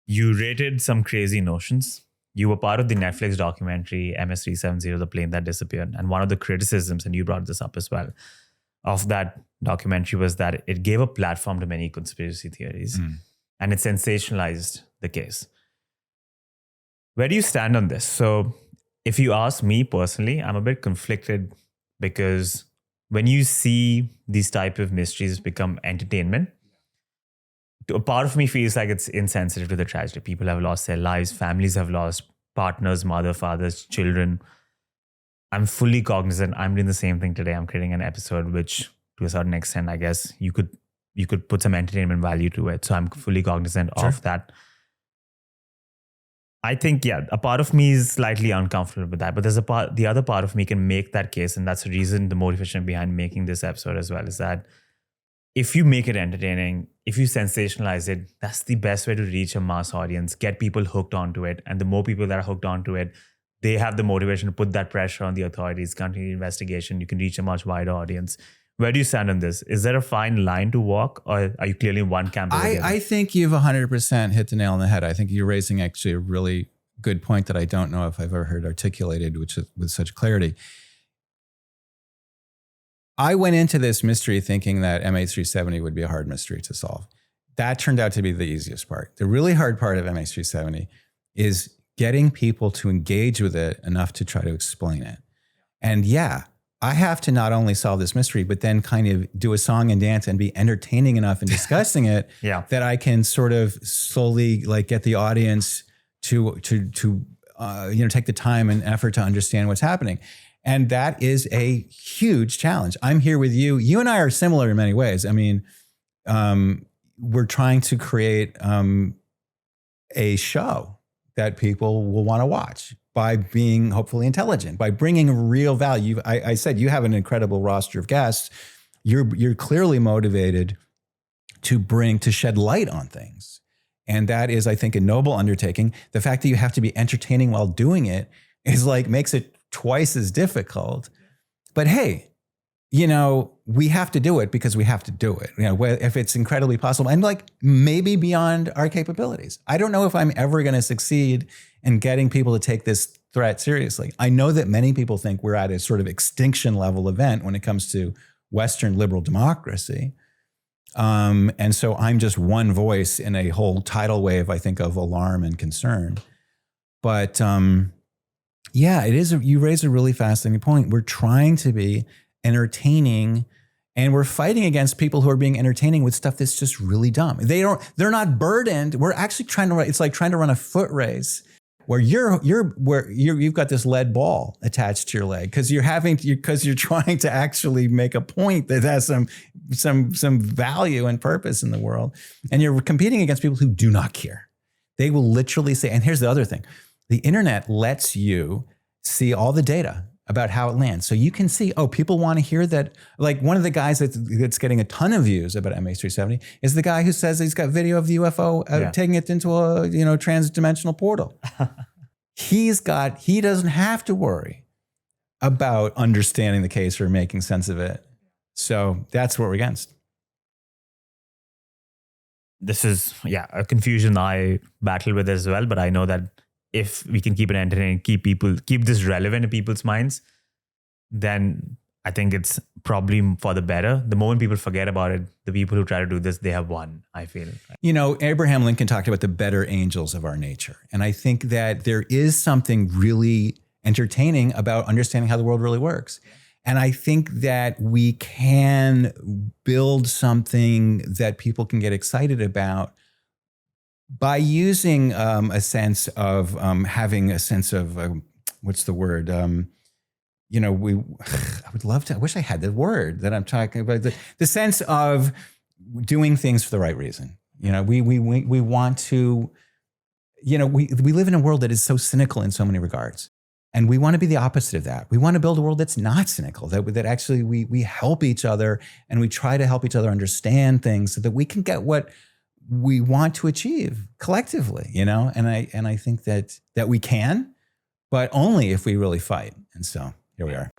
You rated some crazy notions. You were part of the Netflix documentary MH370, the plane that disappeared. And one of the criticisms, and you brought this up as well, of that documentary was that it gave a platform to many conspiracy theories and it sensationalized the case. Where do you stand on this? So if you ask me personally, I'm a bit conflicted because when you see these type of mysteries become entertainment, a part of me feels like it's insensitive to the tragedy. People have lost their lives, families have lost partners, mother, fathers, children. I'm fully cognizant. I'm doing the same thing today. I'm creating an episode which, to a certain extent, I guess you could put some entertainment value to it. So I'm fully cognizant of that. I think, yeah, a part of me is slightly uncomfortable with that, but the other part of me can make that case, and that's the reason, the motivation behind making this episode as well, is that if you make it entertaining, if you sensationalize it, that's the best way to reach a mass audience, get people hooked onto it. And the more people that are hooked onto it, they have the motivation to put that pressure on the authorities, continue the investigation. You can reach a much wider audience. Where do you stand on this? Is there a fine line to walk, or are you clearly in one camp? I think you've 100% hit the nail on the head. I think you're raising actually a really good point that I don't know if I've ever heard articulated with such clarity. I went into this mystery thinking that MH370 would be a hard mystery to solve. That turned out to be the easiest part. The really hard part of MH370 is getting people to engage with it enough to try to explain it. And yeah, I have to not only solve this mystery, but then kind of do a song and dance and be entertaining enough in discussing it that I can sort of slowly like get the audience to take the time and effort to understand what's happening. And that is a huge challenge. I'm here with you. You and I are similar in many ways. I mean, we're trying to create a show that people will want to watch by being hopefully intelligent, by bringing real value. I said you have an incredible roster of guests. You're clearly motivated to shed light on things. And that is, I think, a noble undertaking. The fact that you have to be entertaining while doing it is like makes it twice as difficult. But hey, we have to do it because we have to do it. If it's incredibly possible and like maybe beyond our capabilities. I don't know if I'm ever going to succeed in getting people to take this threat seriously. I know that many people think we're at a sort of extinction level event when it comes to Western liberal democracy. And so I'm just one voice in a whole tidal wave, I think, of alarm and concern. But yeah, it is. You raise a really fascinating point. We're trying to be entertaining, and we're fighting against people who are being entertaining with stuff that's just really dumb. They're not burdened. We're actually it's like trying to run a foot race where you've got this lead ball attached to your leg because you're trying to actually make a point that has some value and purpose in the world. And you're competing against people who do not care. They will literally say, and here's the other thing. The internet lets you see all the data about how it lands. So you can see, people want to hear that. Like one of the guys that's getting a ton of views about MH370 is the guy who says he's got video of the UFO taking it into a trans-dimensional portal. He doesn't have to worry about understanding the case or making sense of it. So that's what we're against. This is, a confusion I battle with as well, but I know that if we can keep it entertaining, keep this relevant in people's minds, then I think it's probably for the better. The moment people forget about it, the people who try to do this, they have won, I feel. Abraham Lincoln talked about the better angels of our nature. And I think that there is something really entertaining about understanding how the world really works. And I think that we can build something that people can get excited about by using a sense of having a sense of, what's the word? I would love to, I wish I had the word that I'm talking about. The sense of doing things for the right reason. We want to, we live in a world that is so cynical in so many regards. And we want to be the opposite of that. We want to build a world that's not cynical, that actually we help each other and we try to help each other understand things so that we can get what we want to achieve collectively, and I think that we can, but only if we really fight. And so here we are.